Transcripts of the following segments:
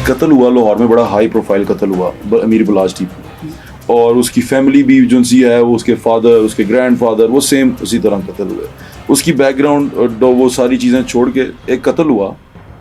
एक कत्ल हुआ लाहौर में, बड़ा हाई प्रोफाइल कत्ल हुआ अमीर बलाज टीपू, और उसकी फैमिली भी जो सी है, वो उसके फादर, उसके ग्रैंडफादर, वो सेम उसी तरह कत्ल हुए। उसकी बैकग्राउंड वो सारी चीज़ें छोड़ के एक कत्ल हुआ,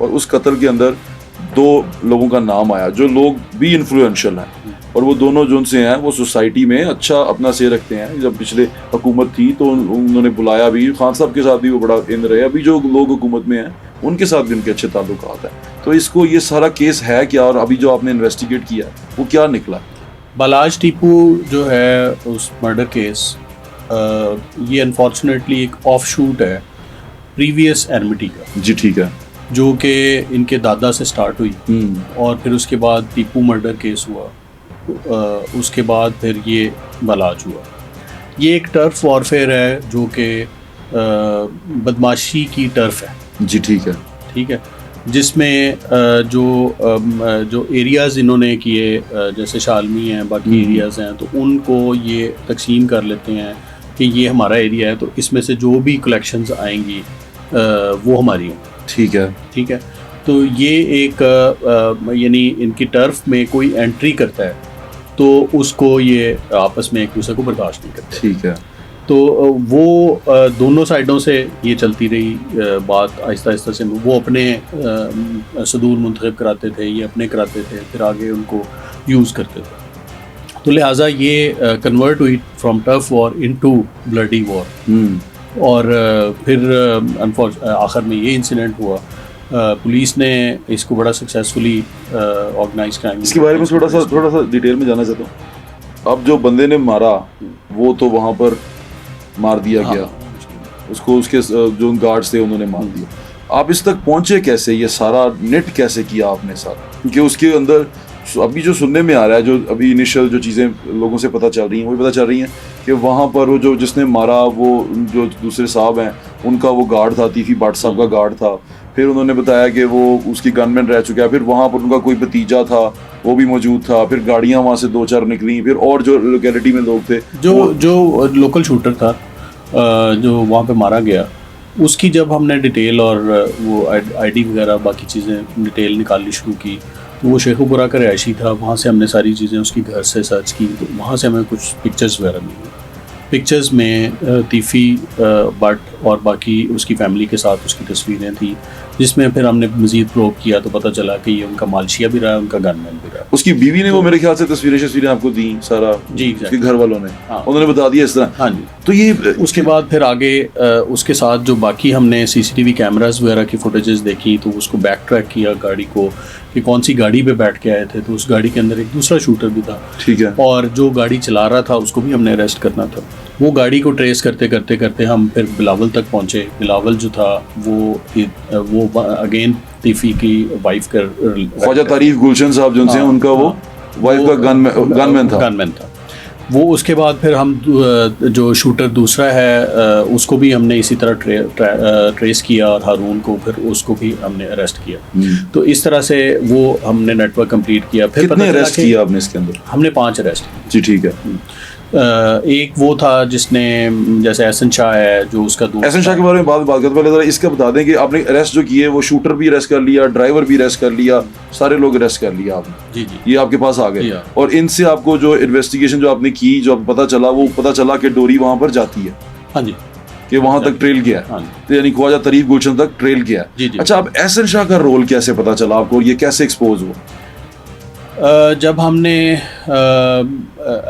और उस कत्ल के अंदर 2 लोगों का नाम आया जो लोग भी इन्फ्लुएंशियल हैं, और वो दोनों जो उनसे हैं वो सोसाइटी में अच्छा अपना से रखते हैं। जब पिछले हुकूमत थी तो उन्होंने बुलाया भी, खान साहब के साथ भी वो बड़ा इन रहे, अभी जो लोग हुकूमत में हैं उनके साथ भी उनके अच्छे ताल्लुकात हैं। तो इसको ये सारा केस है क्या, और अभी जो आपने इन्वेस्टिगेट किया वो क्या निकला? बलाज टीपू जो है उस मर्डर केस, ये अनफॉर्चुनेटली एक ऑफ शूट है प्रीवियस एनमिटी का। जी ठीक है। जो कि इनके दादा से स्टार्ट हुई, और फिर उसके बाद टीपू मर्डर केस हुआ, उसके बाद फिर ये बलाज हुआ। ये एक टर्फ वॉरफेयर है जो कि बदमाशी की टर्फ है। जी ठीक है। ठीक है, जिसमें जो एरियाज़ इन्होंने किए, जैसे शालमी हैं, बाकी एरियाज़ हैं, तो उनको ये तकसीम कर लेते हैं कि ये हमारा एरिया है, तो इसमें से जो भी कलेक्शंस आएंगी वो हमारी हों। ठीक है। ठीक है, तो ये एक यानी इनकी टर्फ में कोई एंट्री करता है तो उसको ये आपस में एक दूसरे को बर्दाश्त नहीं करते। ठीक है। तो वो दोनों साइडों से ये चलती रही बात, आहिस्ता आहिस्ता से वो अपने सदूर मुंतखब कराते थे, ये अपने कराते थे, फिर आगे उनको यूज़ करते थे। तो लिहाजा ये कन्वर्ट हुई from tough war into bloody war. और फिर आखिर में ये इंसिडेंट हुआ। पुलिस ने इसको बड़ा सक्सेसफुली ऑर्गेनाइज क्राइम। इसके बारे में थोड़ा सा डिटेल में जानना चाहता हूँ। अब जो बंदे ने मारा वो तो वहाँ पर मार दिया गया, उसको उसके जो गार्ड्स थे उन्होंने मार दिया। आप इस तक पहुँचे कैसे, ये सारा नेट कैसे किया आपने सारा? क्योंकि उसके अंदर अभी जो सुनने में आ रहा है, जो अभी इनिशियल जो चीज़ें लोगों से पता चल रही हैं, वो पता चल रही हैं कि वहाँ पर वो जो जिसने मारा, वो जो दूसरे साहब हैं उनका वो गार्ड था, तीफी भट्ट साहब का गार्ड था। फिर उन्होंने बताया कि वो उसकी गनमैन रह चुका है। फिर वहाँ पर उनका कोई भतीजा था, वो भी मौजूद था। फिर गाड़ियाँ वहाँ से 2-4 निकली। फिर और जो लोकेलिटी में लोग थे, जो लोकल शूटर था जो वहाँ पे मारा गया, उसकी जब हमने डिटेल और वो आईडी वगैरह बाकी चीज़ें डिटेल निकालनी शुरू की, तो वो शेखुपुरा का रिहायशी था। वहाँ से हमने सारी चीज़ें उसकी घर से सर्च की, तो वहाँ से हमें कुछ पिक्चर्स वगैरह मिली। पिक्चर्स में तीफ़ी भट्ट और बाकी उसकी फैमिली के साथ उसकी तस्वीरें थी, जिसमें फिर हमने मज़ीद प्रोब किया तो पता चला कि ये उनका मालशिया भी रहा है, उनका गनमैन भी रहा है। उसकी बीवी ने वो मेरे ख्याल से तस्वीरें आपको दी सारा। जी, उसके घर वालों ने, हाँ, उन्होंने बता दिया इस तरह। हाँ जी। तो ये उसके बाद फिर आगे उसके साथ जो बाकी हमने सीसीटीवी कैमरास वगैरह की फुटेजेस देखी, तो उसको बैक ट्रैक किया गाड़ी को कि कौन सी गाड़ी पे बैठ के आए थे। तो उस गाड़ी के अंदर एक दूसरा शूटर भी था। ठीक है। और जो गाड़ी चला रहा था उसको भी हमने अरेस्ट करना था। वो गाड़ी को ट्रेस करते करते करते हम फिर बिलावल तक पहुंचे। बिलावल जो था वो अगेन तीफी की वाइफ का, ख्वाजा तारीफ गुलशन साहब जो हैं, उनका वो वाइफ का गनमैन था। वो उसके बाद फिर हम जो शूटर दूसरा है उसको भी हमने इसी तरह ट्रेस किया, और हारून को फिर उसको भी हमने अरेस्ट किया। तो इस तरह से वो हमने नेटवर्क कंप्लीट किया। फिर कितने अरेस्ट किया आपने इसके अंदर? हमने 5 अरेस्ट किए। जी ठीक है। एक वो था जिसने, जैसे एहसन शाह है जो उसका दोस्त। एहसन शाह के बारे में बात करते पहले जरा इसका बता दें कि आपने अरेस्ट जो किए, वो शूटर भी अरेस्ट कर लिया, ड्राइवर भी अरेस्ट कर लिया, सारे लोग अरेस्ट कर लिया आपने? जी जी, ये आपके पास आ गए। और इनसे आपको जो इन्वेस्टिगेशन जो आपने की, जो पता चला, वो पता चला कि डोरी वहाँ पर जाती है। हाँ जी, कि वहाँ तक ट्रेल किया, तो यानी ख्वाजा तारीफ गुलशन तक ट्रेल किया। अच्छा, अब एहसन शाह का रोल कैसे पता चला आपको, ये कैसे एक्सपोज हुआ? जब हमने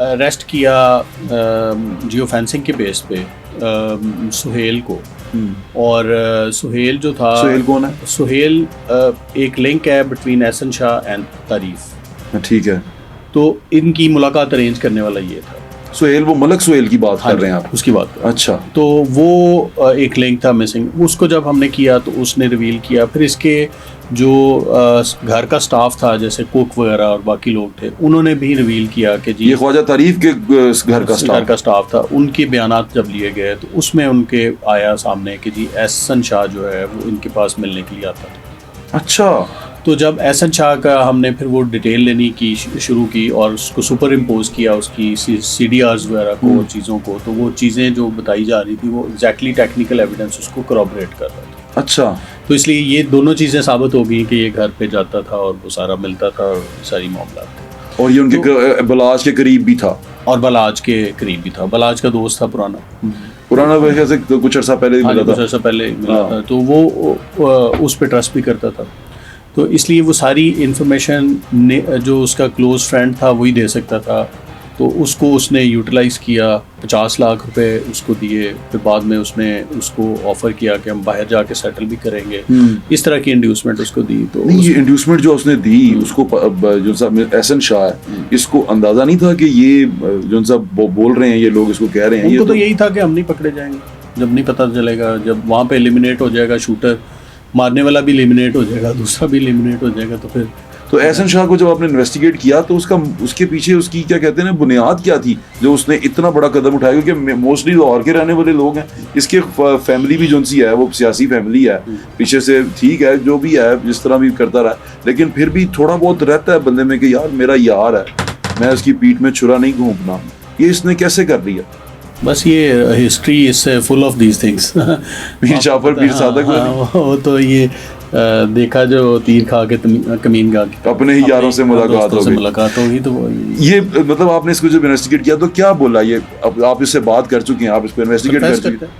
अरेस्ट किया जियो फेंसिंग के बेस पे सुहेल को, और सुहेल जो था, सुहेल कौन है? सुहेल एक लिंक है बिटवीन एहसन शाह एंड तारीफ। ठीक है। तो इनकी मुलाकात अरेंज करने वाला ये था सुहेल। वो मलक सुहेल की बात कर रहे हैं आप? उसकी बात। अच्छा। तो वो एक लिंक था मिसिंग, उसको जब हमने किया तो उसने रिवील किया। फिर इसके जो घर का स्टाफ था, जैसे कुक वगैरह और बाकी लोग थे, उन्होंने भी रिवील किया कि जी ये ख्वाजा तारीफ के घर का स्टाफ था। उनके बयानात जब लिए गए तो उसमें उनके आया सामने कि जी एहसन शाह जो है वो इनके पास मिलने के लिए आता था। अच्छा। तो जब एहसन शाह का हमने फिर वो डिटेल लेनी की शुरू की और उसको सुपर इम्पोज किया, उसकी CDRs वगैरह को, चीज़ों को, तो वो चीज़ें जो बताई जा रही थी वो एग्जैक्टली टेक्निकल एविडेंस उसको करॉबरेट कर रहा था। अच्छा। तो इसलिए ये दोनों चीज़ें साबित हो गई कि ये घर पे जाता था और वो सारा मिलता था और सारी मामला था। और ये उनके बलाज के करीब भी था, और बलाज के करीब भी था, बलाज का दोस्त था पुराना वजह से कुछ अर्सा पहले ही मिला कुछ था। अर्सा पहले मिला था, तो वो उस पर ट्रस्ट भी करता था। तो इसलिए वो सारी इंफॉर्मेशन जो उसका क्लोज फ्रेंड था वही दे सकता था, तो उसको उसने यूटिलाइज़ किया, 50 लाख रुपए उसको दिए, फिर बाद में उसने उसको ऑफ़र किया कि हम बाहर जाके सेटल भी करेंगे, इस तरह की इंड्यूसमेंट उसको दी। तो नहीं, ये इंड्यूसमेंट जो उसने दी उसको जो सा एहसन शाह है, इसको अंदाजा नहीं था कि ये जो सा बोल रहे हैं ये लोग, इसको कह रहे हैं, उनको तो यही था कि हम नहीं पकड़े जाएंगे, जब नहीं पता चलेगा, जब वहाँ पे एलिमिनेट हो जाएगा शूटर, मारने वाला भी एलिमिनेट हो जाएगा, दूसरा भी एलिमिनेट हो जाएगा, तो फिर तो एहसन शाह को जब आपने इन्वेस्टिगेट किया तो उसके पीछे उसकी क्या कहते हैं बुनियाद क्या थी जो उसने इतना बड़ा कदम उठाया? क्योंकि मोस्टली लाहौर के रहने वाले लोग हैं, इसके फैमिली भी जो सी है वो सियासी फैमिली है, पीछे से ठीक है जो भी है जिस तरह भी करता रहा, लेकिन फिर भी थोड़ा बहुत रहता है बंदे में कि यार मेरा यार है, मैं उसकी पीठ में छुरा नहीं घूमना। ये इसने कैसे कर लिया? बस ये history is full of these things. पीर जाफर पीर सादक वो तो ये देखा जो तीर खा के कमीन गा के अपने ही यारों से मुलाकात होगी, तो ये मतलब आपने इसको जब इन्वेस्टिगेट किया तो क्या बोला? ये अब आप इससे बात कर चुके हैं, आप इसको इन्वेस्टिगेट कर चुके हैं,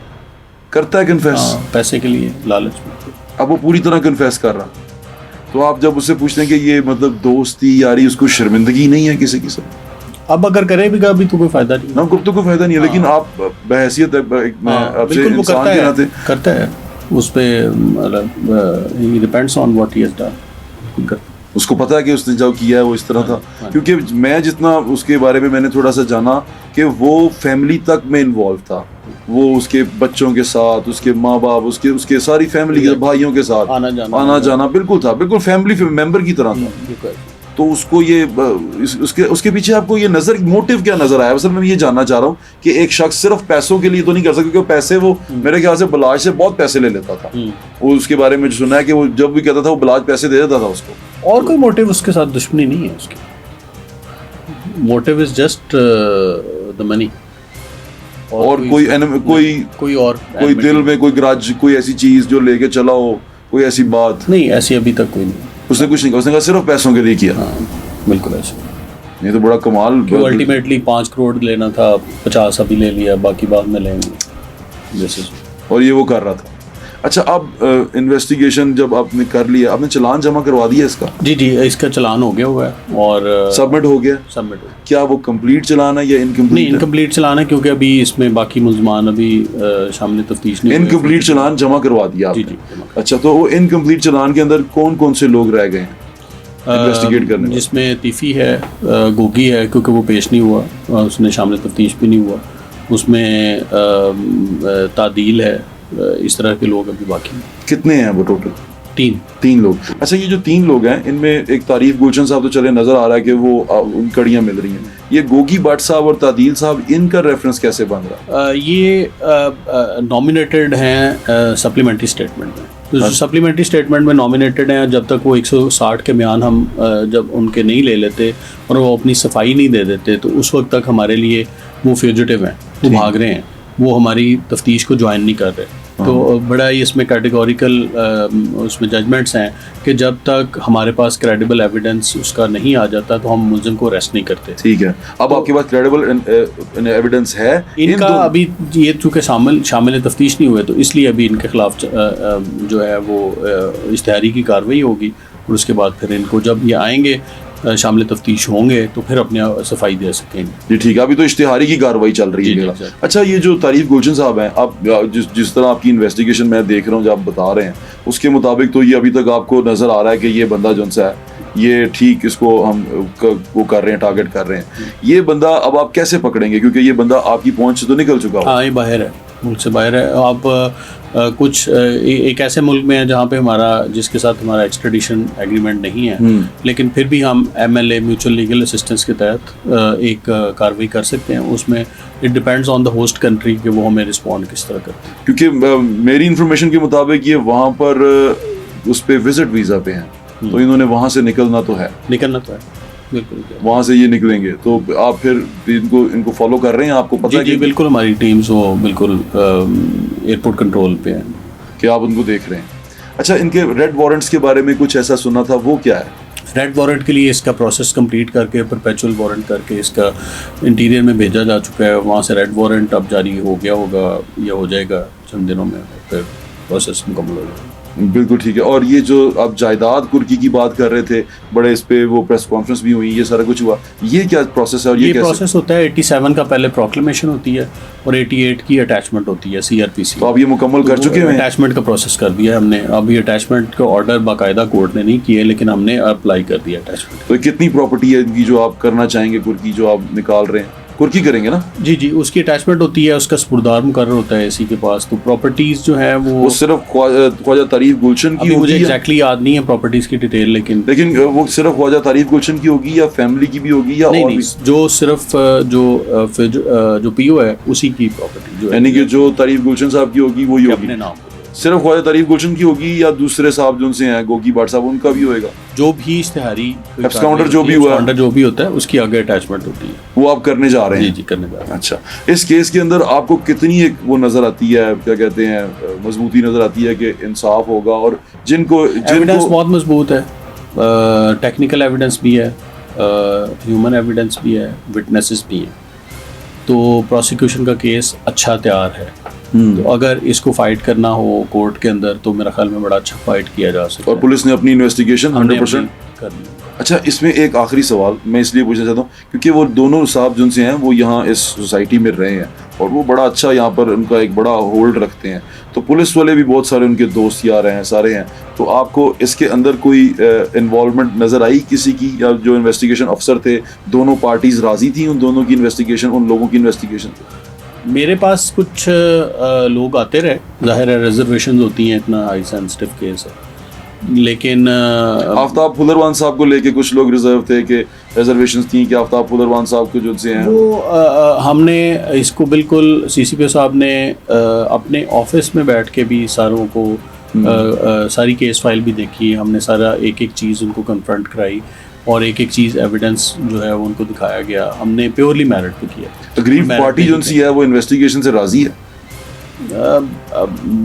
करता है कन्फेस पैसे के लिए, लालच में। अब वो पूरी तरह कन्फेस कर रहा, तो आप जब उससे पूछते हैं कि ये मतलब दोस्ती यारी, उसको शर्मिंदगी नहीं है किसी की? अब अगर करे भी भी तो कोई फायदा नहीं, ना तो कोई फायदा नहीं है, लेकिन आप बहैसियत आपसे इंसान के नाते करता है, उस पे ही depends on what he has done. उसको पता है कि उसने जो किया है वो इस तरह था, क्योंकि मैं जितना उसके बारे में मैंने थोड़ा सा जाना कि वो फैमिली तक में इन्वॉल्व था, वो उसके बच्चों के साथ, उसके माँ बाप, उसके सारी फैमिली के भाइयों के साथ आना जाना बिल्कुल था, बिल्कुल फैमिली मेंबर की तरह था। तो उसको ये उसके पीछे आपको ये मोटिव क्या नजर आया? असल मैं ये जानना चाह रहा हूँ कि एक शख्स सिर्फ पैसों के लिए तो नहीं कर सकता, क्योंकि पैसे वो मेरे ख्याल से बलाज से बहुत पैसे ले लेता था। वो उसके बारे में जो सुना है कि वो जब भी कहता था वो बलाज पैसे दे देता था उसको, और कोई मोटिव उसके साथ दुश्मनी नहीं है, उसकी motive is just the money, और कोई दिल में कोई ग्रज, कोई ऐसी चीज जो लेके चला हो, कोई ऐसी बात नहीं, ऐसी अभी तक कोई नहीं। उसने कुछ नहीं कहा, उसने कहा सिर्फ पैसों के लिए किया। बिल्कुल ऐसे। ये तो बड़ा कमाल, अल्टीमेटली 5 करोड़ लेना था, 50 अभी ले लिया, बाकी बाद में लेंगे, और ये वो कर रहा था। अच्छा, अब इन्वेस्टिगेशन जब आपने कर लिया, आपने चालान जमा करवा दिया इसका? जी, इसका चालान हो गया हुआ है और सबमिट हो गया। क्या वो कंप्लीट चालान है या इनकम्प्लीट? नहीं, इनकम्प्लीट चालान है, क्योंकि अभी इसमें बाकी मुल्ज़मान अभी शामिल तफ्तीश नहीं। इनकम्प्लीट चालान जमा करवा दिया आपने? जी। अच्छा, तो वो इनकम्प्लीट चालान के अंदर कौन कौन से लोग रह गए इन्वेस्टिगेट करने? जिसमें तीफी है, गोगी है, क्योंकि वो पेश नहीं हुआ, उसने शामिल तफ्तीश भी नहीं हुआ, उसमें तादील है, इस तरह के लोग अभी बाकी हैं। कितने हैं वो टोटल? 3 लोग। अच्छा, ये जो 3 लोग हैं इनमें एक तारीफ गुलशन साहब तो चले नजर आ रहा है कि वो उन कड़ियाँ मिल रही हैं, ये गोगी भट्ट साहब और तादील साहब, इनका रेफरेंस कैसे बन रहा है? ये नॉमिनेटेड हैं सप्लीमेंट्री स्टेटमेंट में, तो सप्लीमेंट्री स्टेटमेंट में नॉमिनेटेड हैं, जब तक वो 160 के बयान हम जब उनके नहीं ले लेते और वो अपनी सफाई नहीं दे देते, तो उस वक्त तक हमारे लिए वो फ्यूजिटिव हैं, वो भाग रहे हैं, वो हमारी तफ्तीश को ज्वाइन नहीं कर रहे। तो बड़ा ही इसमें कैटेगोरिकल उसमें जजमेंट्स हैं कि जब तक हमारे पास क्रेडिबल एविडेंस उसका नहीं आ जाता तो हम मुलजिम को अरेस्ट नहीं करते। ठीक है, अब आपके पास क्रेडिबल एविडेंस है इनका? अभी ये चूँकि शामिल तफ्तीश नहीं हुए, तो इसलिए अभी इनके खिलाफ जो है वो इश्तिहारी की कार्रवाई होगी, और उसके बाद फिर इनको जब ये आएंगे शामिल तफ्तीश होंगे तो फिर अपने सफाई दे सकेंगे। जी ठीक है, अभी तो इश्तिहारी की कार्रवाई चल रही है। अच्छा, ये जो तारीफ गुलशन साहब हैं, आप जिस तरह आपकी इन्वेस्टिगेशन मैं देख रहा हूँ जो आप बता रहे हैं, उसके मुताबिक तो ये अभी तक आपको नज़र आ रहा है कि ये बंदा जो है ये ठीक, इसको हम वो कर रहे हैं, टारगेट कर रहे हैं। ये बंदा अब आप कैसे पकड़ेंगे, क्योंकि ये बंदा आपकी पहुंच से तो निकल चुका है। हाँ, ये बाहर है, मुल्क से बाहर है। आप कुछ एक ऐसे मुल्क में है जहाँ पे जिसके साथ हमारा एक्सट्रेडिशन एग्रीमेंट नहीं है, लेकिन फिर भी हम MLA म्यूचुअल लीगल असिस्टेंस के तहत एक कार्रवाई कर सकते हैं। उसमें it depends on the host country कि वो हमें रिस्पॉन्ड किस तरह करते हैं। क्योंकि मेरी इन्फॉर्मेशन के मुताबिक ये वहाँ पर उस पर विजिट वीज़ा पे हैं, तो इन्होंने वहाँ से निकलना तो है, बिल्कुल वहाँ से ये निकलेंगे, तो आप फिर इनको फॉलो कर रहे हैं? आपको पता है? जी, बिल्कुल, हमारी टीम्स वो बिल्कुल एयरपोर्ट कंट्रोल पे हैं कि आप उनको देख रहे हैं। अच्छा, इनके रेड वारंट्स के बारे में कुछ ऐसा सुना था, वो क्या है? रेड वारंट के लिए इसका प्रोसेस कंप्लीट करके परपेचुअल वारंट करके इसका इंटीरियर में भेजा जा चुका है। वहाँ से रेड वारंट अब जारी हो गया होगा या हो जाएगा चंद दिनों में, फिर प्रोसेस मुकम्मल हो जाएगा। बिल्कुल ठीक है। और ये जो आप जायदाद कुर्की की बात कर रहे थे, बड़े इस पे वो प्रेस कॉन्फ्रेंस भी हुई, ये सारा कुछ हुआ, ये क्या प्रोसेस है और ये कैसे? प्रोसेस होता है 87 का पहले प्रोक्लेमेशन होती है और 88 की अटैचमेंट होती है CRPC। तो आप ये मुकम्मल कर चुके हैं? अटैचमेंट का प्रोसेस कर दिया है हमने। अभी अटैचमेंट का ऑर्डर बाकायदा कोर्ट ने नहीं किए, लेकिन हमने अप्लाई कर दिया अटैचमेंट। तो कितनी प्रॉपर्टी है इनकी जो आप करना चाहेंगे, कुर्की जो आप निकाल रहे हैं? कुर्की करेंगे ना? जी जी, उसकी अटैचमेंट होती है, उसका स्पुरदार मुकर्रर होता है इसी के पास। तो प्रॉपर्टीज जो है वो सिर्फ ख्वाजा तारीफ गुलशन की अभी मुझे होगी? एग्जैक्टली याद नहीं है प्रॉपर्टीज की डिटेल, लेकिन वो सिर्फ ख्वाजा तारीफ गुलशन की होगी या फैमिली की भी होगी या नहीं और नहीं, भी? जो सिर्फ जो PO है उसी की प्रॉपर्टी जो है, यानी कि जो तारीफ गुलशन साहब की होगी वही अपने होगी? नाम पे। सिर्फ ख्वाजा तारीफ गुलशन की होगी या दूसरे साहब जो उनसे हैं गोगी बाट साहब, उनका भी होएगा? जो भी इश्तिहारी एब्सकाउंटर जो भी हुआ है, एब्सकाउंटर जो भी होता है उसकी आगे अटैचमेंट होती है। वो आप करने जा रहे जी हैं? जी, करने जा रहे हैं। अच्छा, इस केस के अंदर आपको कितनी एक वो नजर आती है, क्या कहते हैं, मजबूती नजर आती है कि इंसाफ होगा? और जिनको एविडेंस बहुत मजबूत है, टेक्निकल एविडेंस भी है, ह्यूमन एविडेंस भी है, विटनेसेस भी हैं। तो प्रोसिक्यूशन का केस अच्छा तैयार है। तो अगर इसको फाइट करना हो कोर्ट के अंदर तो मेरा ख्याल में बड़ा अच्छा फाइट किया जा सकता है। और पुलिस ने अपनी इन्वेस्टिगेशन 100% कर ली। अच्छा, इसमें एक आखिरी सवाल मैं इसलिए पूछना चाहता हूँ क्योंकि वो दोनों साहब जिनसे हैं वो यहाँ इस सोसाइटी में रहे हैं और वो बड़ा अच्छा यहाँ पर उनका एक बड़ा होल्ड रखते हैं। तो पुलिस वाले भी बहुत सारे उनके दोस्त यार हैं, सारे हैं। तो आपको इसके अंदर कोई इन्वॉल्वमेंट नज़र आई किसी की, या जो इन्वेस्टिगेशन अफसर थे दोनों पार्टीज राजी थी उन दोनों की इन्वेस्टिगेशन, उन लोगों की इन्वेस्टिगेशन? मेरे पास कुछ लोग आते रहे, जाहिर है रिजर्वेशन होती हैं, इतना हाई सेंसिटिव केस है, लेकिन आफ्ताब फुलरवान साहब को लेके कुछ लोग रिजर्व थे कि रिजर्वेशंस थी कि आफ्ताब फुलरवान साहब के जो से हैं वो हमने इसको बिल्कुल CCPO साहब ने अपने ऑफिस में बैठ के भी सारों को सारी केस फाइल भी देखी, हमने सारा एक एक चीज़ उनको कन्फ्रंट कराई और एक एक चीज़ एविडेंस जो है वो उनको दिखाया गया। हमने प्योरली मेरिट पे किया। अग्रीव पार्टी जो सी है वो इन्वेस्टिगेशन से राजी है?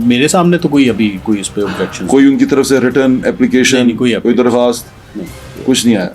मेरे सामने तो कोई अभी कोई इस पे ऑब्जेक्शन, कोई उनकी तरफ से रिटर्न एप्लीकेशन, कोई दरखास्त, कुछ नहीं आया?